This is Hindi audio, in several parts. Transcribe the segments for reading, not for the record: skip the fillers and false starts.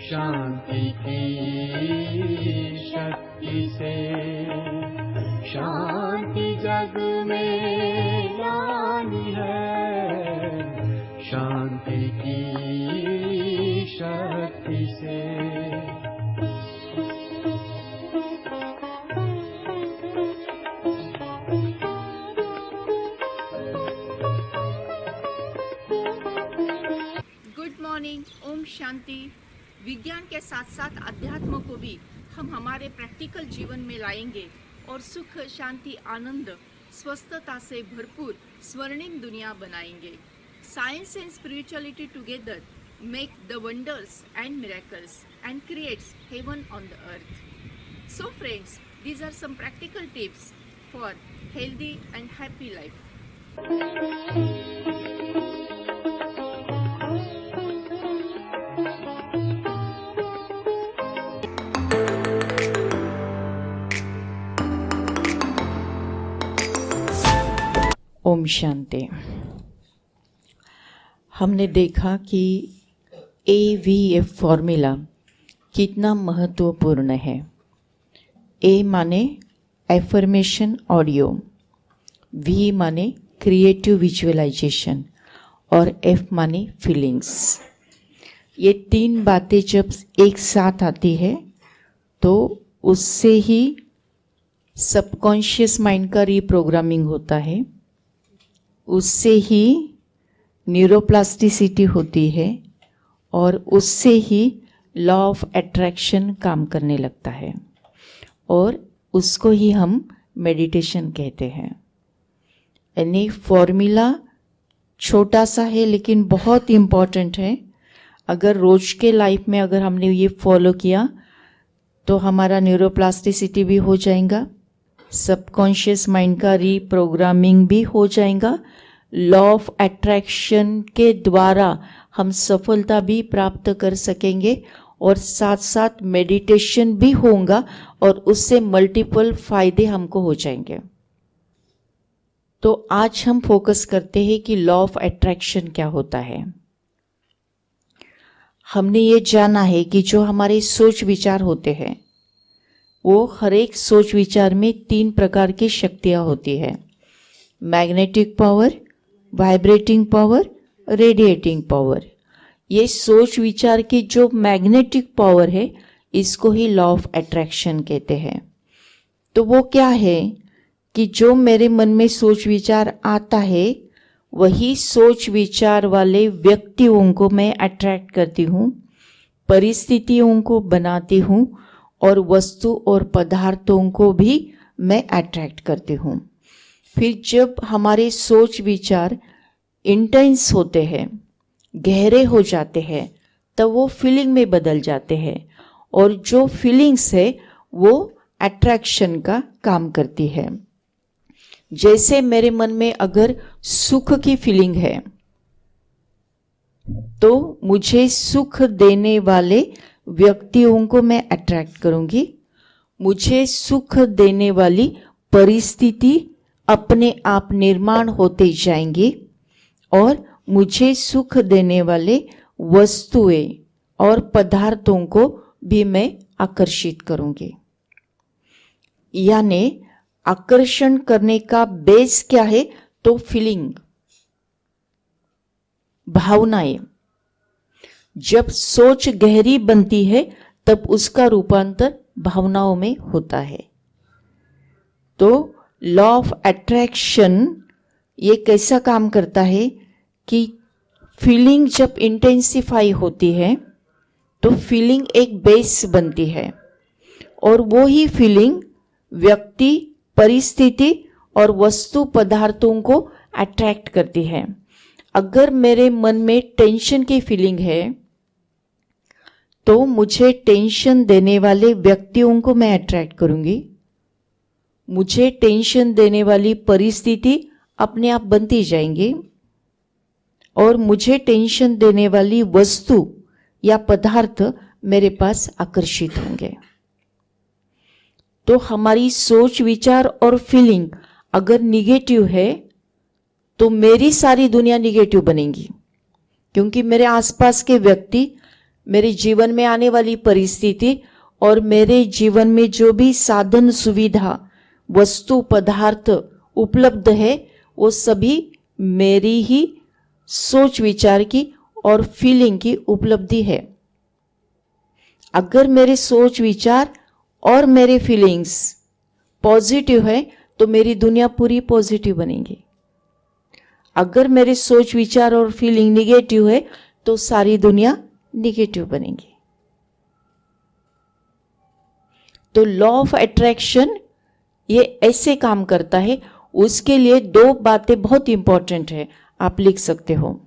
शांति की शक्ति से शांति जग में लानी है, शांति की शक्ति से। Good morning, Om Shanti. विज्ञान के साथ साथ अध्यात्म को भी हम हमारे प्रैक्टिकल जीवन में लाएंगे और सुख, शांति, आनंद, स्वस्थता से भरपूर स्वर्णिम दुनिया बनाएंगे। Science and spirituality together make the wonders and miracles and creates heaven on the earth. So friends, these are some practical tips for healthy and happy life. Om Shanti. हमने देखा कि AVF फॉर्मूला कितना महत्वपूर्ण है। A माने एफर्मेशन ऑडियो, V माने क्रिएटिव विजुअलाइजेशन और F माने फीलिंग्स। ये तीन बातें जब एक साथ आती है तो उससे ही सबकॉन्शियस माइंड का रीप्रोग्रामिंग होता है, उससे ही न्यूरोप्लास्टिसिटी होती है और उससे ही लॉ ऑफ अट्रैक्शन काम करने लगता है और उसको ही हम मेडिटेशन कहते हैं। यानी फॉर्मूला छोटा सा है लेकिन बहुत इम्पॉर्टेंट है। अगर रोज के लाइफ में अगर हमने ये फॉलो किया तो हमारा न्यूरोप्लास्टिसिटी भी हो जाएगा, सबकॉन्शियस माइंड का रीप्रोग्रामिंग भी हो जाएगा, लॉ ऑफ अट्रैक्शन के द्वारा हम सफलता भी प्राप्त कर सकेंगे और साथ साथ मेडिटेशन भी होगा और उससे मल्टीपल फायदे हमको हो जाएंगे। तो आज हम फोकस करते हैं कि लॉ ऑफ अट्रैक्शन क्या होता है। हमने ये जाना है कि जो हमारे सोच विचार होते हैं वो हर एक सोच विचार में तीन प्रकार की शक्तियाँ होती है। Magnetic power, vibrating power, radiating power. ये सोच विचार की जो मैग्नेटिक पावर है इसको ही लॉ ऑफ अट्रैक्शन कहते हैं। तो वो क्या है कि जो मेरे मन में सोच विचार आता है वही सोच विचार वाले व्यक्तियों को मैं अट्रैक्ट करती हूँ, परिस्थितियों को बनाती हूँ और वस्तु और पदार्थों को भी मैं अट्रैक्ट करती हूँ। फिर जब हमारे सोच विचार इंटेंस होते हैं, गहरे हो जाते हैं, तब वो फीलिंग में बदल जाते हैं और जो फीलिंग्स है वो अट्रैक्शन का काम करती है। जैसे मेरे मन में अगर सुख की फीलिंग है तो मुझे सुख देने वाले व्यक्तियों को मैं अट्रैक्ट करूंगी, मुझे सुख देने वाली परिस्थिति अपने आप निर्माण होते जाएंगी और मुझे सुख देने वाले वस्तुएं और पदार्थों को भी मैं आकर्षित करूंगी। यानी आकर्षण करने का बेस क्या है? तो फीलिंग, भावनाएं। जब सोच गहरी बनती है तब उसका रूपांतर भावनाओं में होता है। तो लॉ ऑफ अट्रैक्शन ये कैसा काम करता है कि फीलिंग जब इंटेंसिफाई होती है तो फीलिंग एक बेस बनती है और वो ही फीलिंग व्यक्ति, परिस्थिति और वस्तु पदार्थों को अट्रैक्ट करती है। अगर मेरे मन में टेंशन की फीलिंग है तो मुझे टेंशन देने वाले व्यक्तियों को मैं अट्रैक्ट करूंगी, मुझे टेंशन देने वाली परिस्थिति अपने आप बनती जाएंगी और मुझे टेंशन देने वाली वस्तु या पदार्थ मेरे पास आकर्षित होंगे। तो हमारी सोच विचार और फीलिंग अगर निगेटिव है तो मेरी सारी दुनिया निगेटिव बनेगी, क्योंकि मेरे आसपास के व्यक्ति मेरे जीवन में आने वाली परिस्थिति और मेरे जीवन में जो भी साधन सुविधा वस्तु पदार्थ उपलब्ध है वो सभी मेरी ही सोच विचार की और फीलिंग की उपलब्धि है। अगर मेरे सोच विचार और मेरे फीलिंग्स पॉजिटिव है तो मेरी दुनिया पूरी पॉजिटिव बनेगी। अगर मेरे सोच विचार और फीलिंग निगेटिव है तो सारी दुनिया निगेटिव बनेगी। तो लॉ ऑफ अट्रैक्शन ये ऐसे काम करता है। उसके लिए 2 बातें बहुत इंपॉर्टेंट है, आप लिख सकते हो।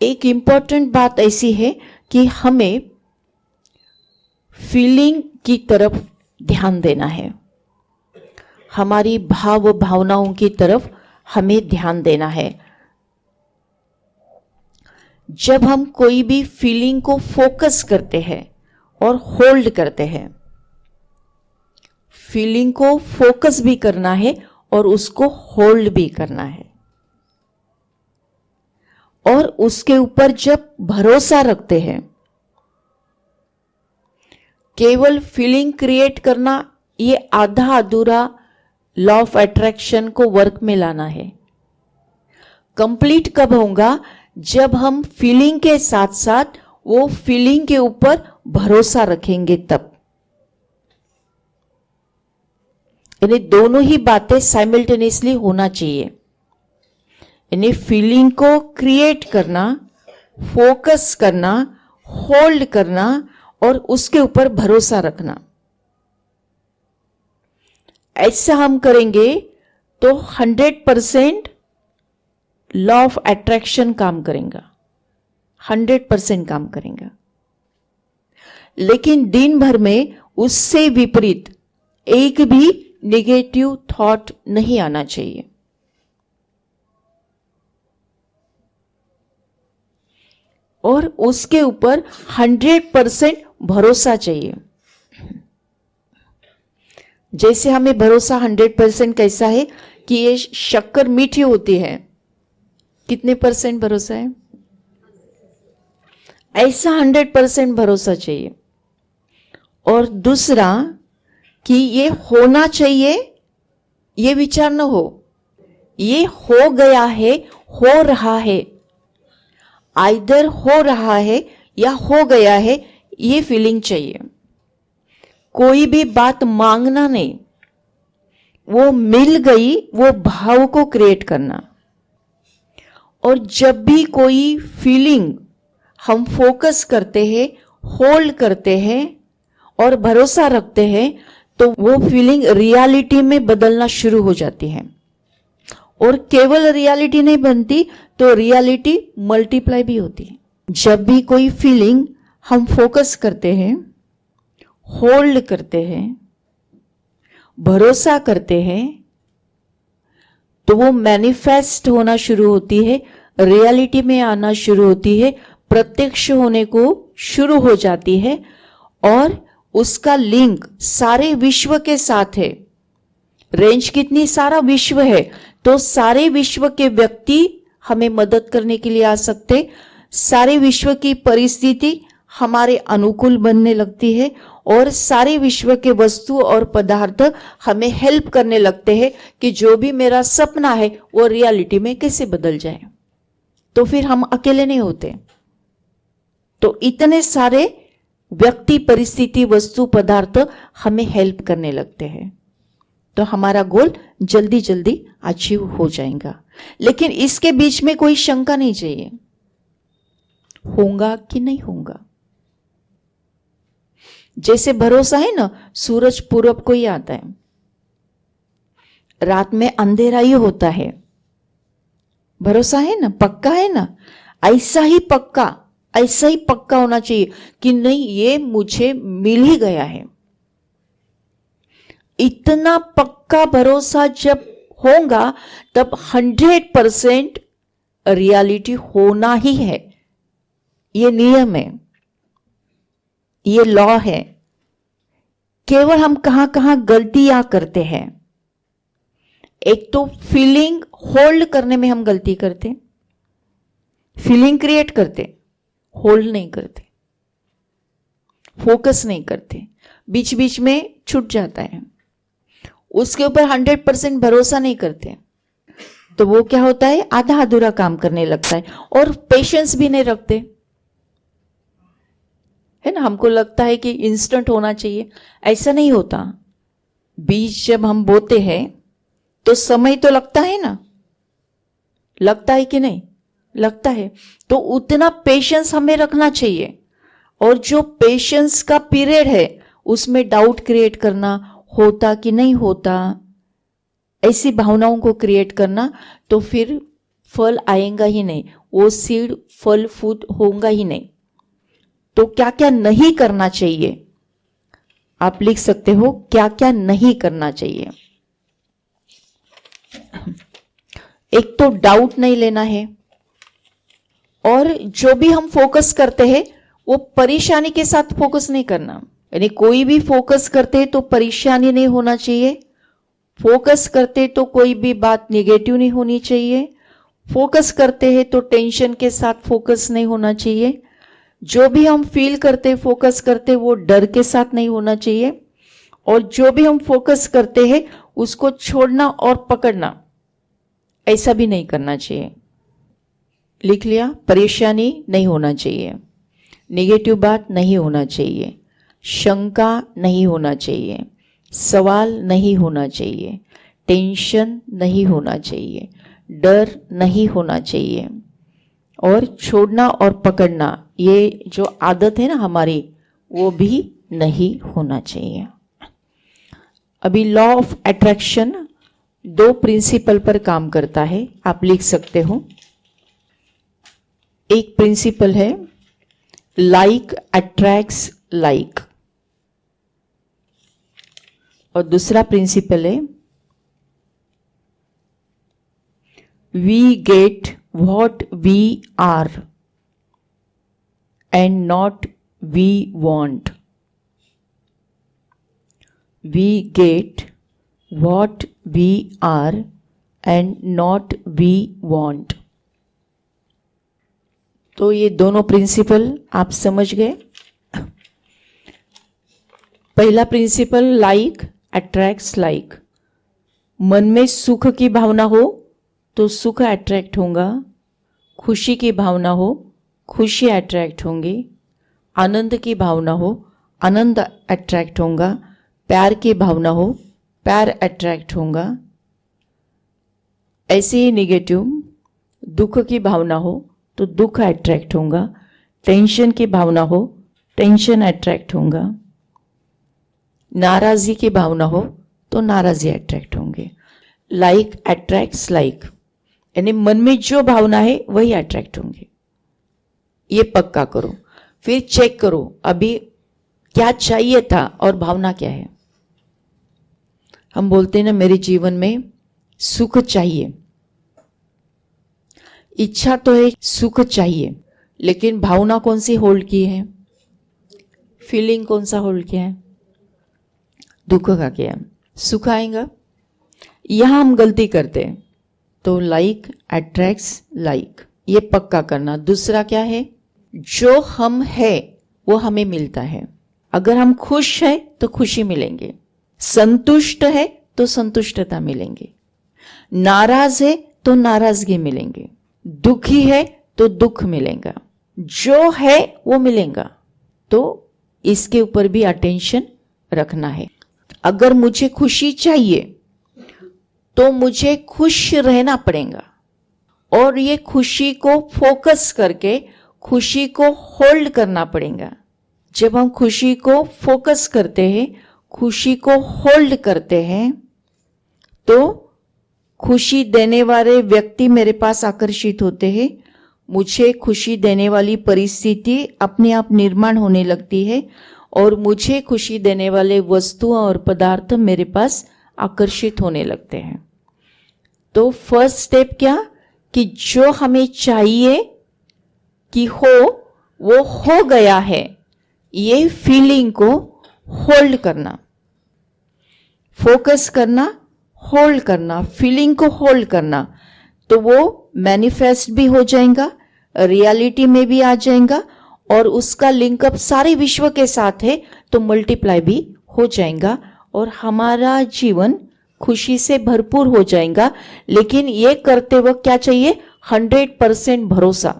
एक इंपॉर्टेंट बात ऐसी है कि हमें फीलिंग की तरफ ध्यान देना है, हमारी भाव भावनाओं की तरफ हमें ध्यान देना है। जब हम कोई भी फीलिंग को फोकस करते हैं और होल्ड करते हैं, फीलिंग को फोकस भी करना है और उसको होल्ड भी करना है, और उसके ऊपर जब भरोसा रखते हैं, केवल फीलिंग क्रिएट करना ये आधा अधूरा लॉ ऑफ अट्रैक्शन को वर्क में लाना है। कंप्लीट कब होगा? जब हम फीलिंग के साथ साथ वो फीलिंग के ऊपर भरोसा रखेंगे तब। यानी दोनों ही बातें साइमल्टेनियसली होना चाहिए। यानी फीलिंग को क्रिएट करना, फोकस करना, होल्ड करना और उसके ऊपर भरोसा रखना। ऐसा हम करेंगे तो 100% लॉ ऑफ अट्रैक्शन काम करेगा, 100% काम करेगा। लेकिन दिन भर में उससे विपरीत एक भी नेगेटिव थॉट नहीं आना चाहिए। और उसके ऊपर 100% भरोसा चाहिए। जैसे हमें भरोसा 100% कैसा है कि ये शक्कर मीठी होती है, कितने % भरोसा है? ऐसा 100% भरोसा चाहिए। और दूसरा कि ये होना चाहिए, ये विचार न हो, ये हो गया है, हो रहा है, आइदर हो रहा है या हो गया है, ये फीलिंग चाहिए। कोई भी बात मांगना नहीं, वो मिल गई, वो भाव को क्रिएट करना। और जब भी कोई फीलिंग हम फोकस करते हैं, होल्ड करते हैं और भरोसा रखते हैं तो वो फीलिंग रियलिटी में बदलना शुरू हो जाती है। और केवल रियलिटी नहीं बनती तो रियलिटी मल्टीप्लाई भी होती है। जब भी कोई फीलिंग हम फोकस करते हैं, होल्ड करते हैं, भरोसा करते हैं तो वो मैनिफेस्ट होना शुरू होती है, रियलिटी में आना शुरू होती है, प्रत्यक्ष होने को शुरू हो जाती है। और उसका लिंक सारे विश्व के साथ है। रेंज कितनी, सारा विश्व है, तो सारे विश्व के व्यक्ति हमें मदद करने के लिए आ सकते, सारे विश्व की परिस्थिति हमारे अनुकूल बनने लगती है और सारे विश्व के वस्तु और पदार्थ हमें हेल्प करने लगते हैं कि जो भी मेरा सपना है वो रियलिटी में कैसे बदल जाए। तो फिर हम अकेले नहीं होते। तो इतने सारे व्यक्ति, परिस्थिति, वस्तु, पदार्थ हमें हेल्प करने लगते हैं, तो हमारा गोल जल्दी जल्दी अचीव हो जाएगा। लेकिन इसके बीच में कोई शंका नहीं चाहिए, होगा कि नहीं होगा। जैसे भरोसा है ना, सूरज पूरब को ही आता है, रात में अंधेरा ही होता है, भरोसा है ना, पक्का है ना। ऐसा ही पक्का होना चाहिए कि नहीं, ये मुझे मिल ही गया है। इतना पक्का भरोसा जब होगा तब 100% रियलिटी होना ही है। ये नियम है, ये लॉ है। केवल हम कहां कहां गलतियां करते हैं, एक तो फीलिंग होल्ड करने में हम गलती करते, फीलिंग क्रिएट करते, होल्ड नहीं करते, फोकस नहीं करते, बीच बीच में छूट जाता है, उसके ऊपर 100% भरोसा नहीं करते, तो वो क्या होता है, आधा अधूरा काम करने लगता है और पेशेंस भी नहीं रखते, है ना। हमको लगता है कि इंस्टेंट होना चाहिए, ऐसा नहीं होता। बीज जब हम बोते हैं तो समय तो लगता है ना, लगता है कि नहीं, लगता है। तो उतना पेशेंस हमें रखना चाहिए, और जो पेशेंस का पीरियड है उसमें डाउट क्रिएट करना, होता कि नहीं होता, ऐसी भावनाओं को क्रिएट करना, तो फिर फल आएगा ही नहीं, वो सीड फल फूट होगा ही नहीं। तो क्या क्या नहीं करना चाहिए, आप लिख सकते हो, क्या क्या नहीं करना चाहिए। एक तो डाउट नहीं लेना है, और जो भी हम फोकस करते हैं वो परेशानी के साथ फोकस नहीं करना, यानी कोई भी फोकस करते हैं तो परेशानी नहीं होना चाहिए, फोकस करते तो कोई भी बात नेगेटिव नहीं होनी चाहिए, फोकस करते हैं तो टेंशन के साथ फोकस नहीं होना चाहिए, जो भी हम फील करते फोकस करते वो डर के साथ नहीं होना चाहिए, और जो भी हम फोकस करते हैं उसको छोड़ना और पकड़ना ऐसा भी नहीं करना चाहिए। लिख लिया, परेशानी नहीं होना चाहिए, नेगेटिव बात नहीं होना चाहिए, शंका नहीं होना चाहिए, सवाल नहीं होना चाहिए, टेंशन नहीं होना चाहिए, डर नहीं होना चाहिए, और छोड़ना और पकड़ना, ये जो आदत है ना हमारी, वो भी नहीं होना चाहिए। अभी लॉ ऑफ अट्रैक्शन 2 प्रिंसिपल पर काम करता है, आप लिख सकते हो। एक प्रिंसिपल है लाइक अट्रैक्ट्स लाइक, और दूसरा प्रिंसिपल है we get what we are and not we want. We get what we are and not we want. तो ये दोनों प्रिंसिपल आप समझ गए। पहला प्रिंसिपल लाइक अट्रैक्ट्स लाइक, मन में सुख की भावना हो तो सुख अट्रैक्ट होगा, खुशी की भावना हो खुशी अट्रैक्ट होंगी, आनंद की भावना हो आनंद अट्रैक्ट होगा, प्यार की भावना हो प्यार अट्रैक्ट होगा। ऐसे ही निगेटिव दुख की भावना हो तो दुख अट्रैक्ट होगा, टेंशन की भावना हो टेंशन अट्रैक्ट होगा, नाराजगी की भावना हो तो नाराजगी अट्रैक्ट होंगे। लाइक अट्रैक्ट्स लाइक, यानी मन में जो भावना है वही अट्रैक्ट होंगे, ये पक्का करो। फिर चेक करो अभी क्या चाहिए था और भावना क्या है। हम बोलते हैं ना मेरे जीवन में सुख चाहिए, इच्छा तो है सुख चाहिए, लेकिन भावना कौन सी होल्ड की है, फीलिंग कौन सा होल्ड किया है, दुख का किया। सुख आएगा, यहां हम गलती करते हैं। तो लाइक अट्रैक्ट्स लाइक, ये पक्का करना। दूसरा क्या है, जो हम है वो हमें मिलता है। अगर हम खुश है तो खुशी मिलेंगे, संतुष्ट है तो संतुष्टता मिलेंगे, नाराज है तो नाराजगी मिलेंगे, दुखी है तो दुख मिलेगा, जो है वो मिलेगा। तो इसके ऊपर भी अटेंशन रखना है। अगर मुझे खुशी चाहिए तो मुझे खुश रहना पड़ेगा, और ये खुशी को फोकस करके खुशी को होल्ड करना पड़ेगा। जब हम खुशी को फोकस करते हैं, खुशी को होल्ड करते हैं, तो खुशी देने वाले व्यक्ति मेरे पास आकर्षित होते हैं, मुझे खुशी देने वाली परिस्थिति अपने आप निर्माण होने लगती है, और मुझे खुशी देने वाले वस्तुएं और पदार्थ मेरे पास आकर्षित होने लगते हैं। तो फर्स्ट स्टेप क्या, कि जो हमें चाहिए कि हो वो हो गया है, ये फीलिंग को होल्ड करना, फोकस करना, होल्ड करना, फीलिंग को होल्ड करना, तो वो मैनिफेस्ट भी हो जाएगा, रियलिटी में भी आ जाएगा और उसका लिंकअप सारे विश्व के साथ है तो मल्टीप्लाई भी हो जाएगा और हमारा जीवन खुशी से भरपूर हो जाएगा। लेकिन ये करते वक्त क्या चाहिए? 100% भरोसा।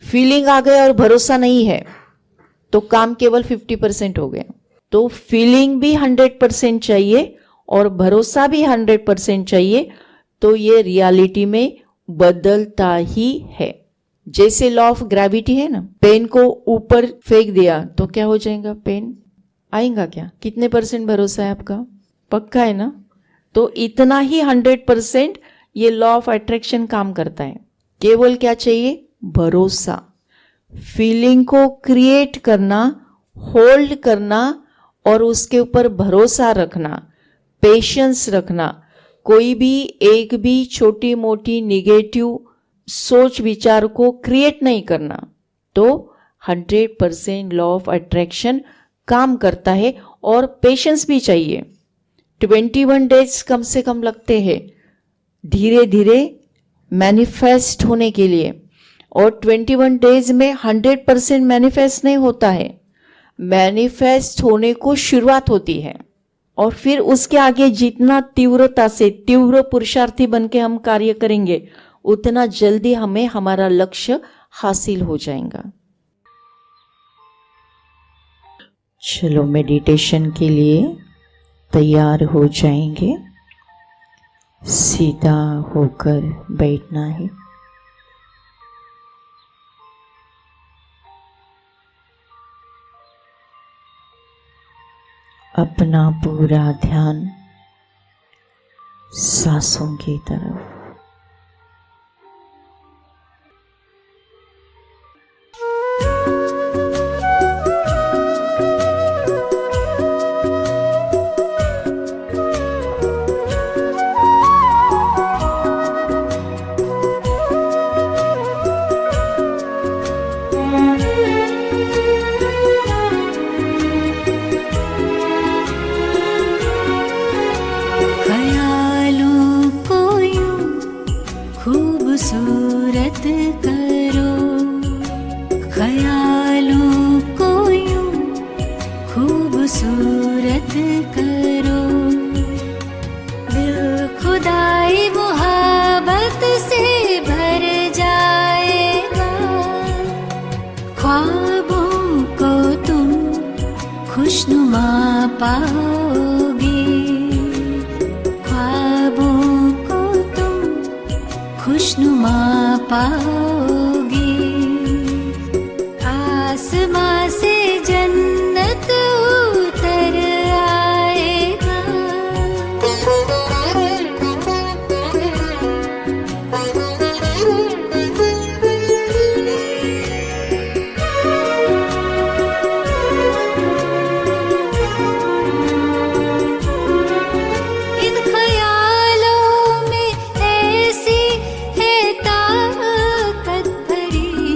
फीलिंग आ गया और भरोसा नहीं है तो काम केवल 50% हो गया। तो फीलिंग भी 100% चाहिए और भरोसा भी 100% चाहिए, तो ये रियलिटी में बदलता ही है। जैसे लॉ ऑफ ग्रेविटी है ना, पेन को ऊपर फेंक दिया तो क्या हो जाएगा? पेन आएगा क्या? कितने % भरोसा है आपका? पक्का है ना? तो इतना ही 100% ये लॉ ऑफ अट्रैक्शन काम करता है। केवल क्या चाहिए? भरोसा। फीलिंग को क्रिएट करना, होल्ड करना और उसके ऊपर भरोसा रखना, पेशेंस रखना। कोई भी एक भी छोटी मोटी निगेटिव सोच विचार को क्रिएट नहीं करना, तो 100% लॉ ऑफ अट्रैक्शन काम करता है। और पेशेंस भी चाहिए। 21 डेज कम से कम लगते हैं धीरे धीरे मैनिफेस्ट होने के लिए। और 21 डेज में 100% मैनिफेस्ट नहीं होता है, मैनिफेस्ट होने को शुरुआत होती है और फिर उसके आगे जितना तीव्रता से तीव्र पुरुषार्थी बन के हम कार्य करेंगे उतना जल्दी हमें हमारा लक्ष्य हासिल हो जाएगा। चलो मेडिटेशन के लिए तैयार हो जाएंगे। सीधा होकर बैठना है। अपना पूरा ध्यान सांसों की तरफ। खूबसूरत करो ख्यालों को यूं खूबसूरत करो। दिल खुदाई मोहब्बत से भर जाएगा। ख्वाबों को तुम खुशनुमा पाओगे। ख्वाबों को तुम खुशनुमा पाओगे। आसमां से जन्नत उतर आएगा। इन ख्यालों में ऐसी है ताकत भरी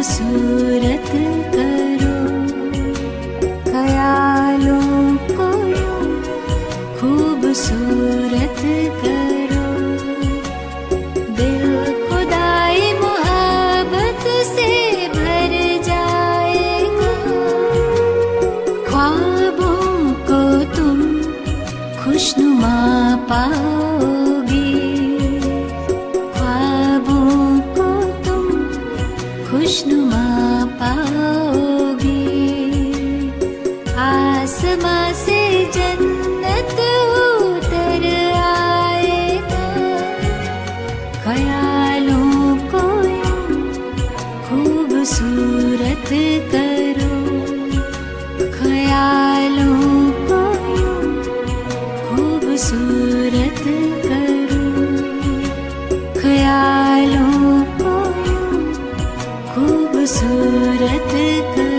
खूबसूरत करो, ख्यालों को यूं खूबसूरत करो, दिल खुदाई मोहब्बत से भर जाएगा, ख्वाबों को तुम खुशनुमा पाओगे, ख्वाबों को तुम खुशनुमा पाओगे, आसमां से जन्नत उतर आएगा, ख्यालों को यूं खूबसूरत करो, ख्यालों को यूं खूबसूरत करो, ख्यालों को यूं खूबसूरत करो।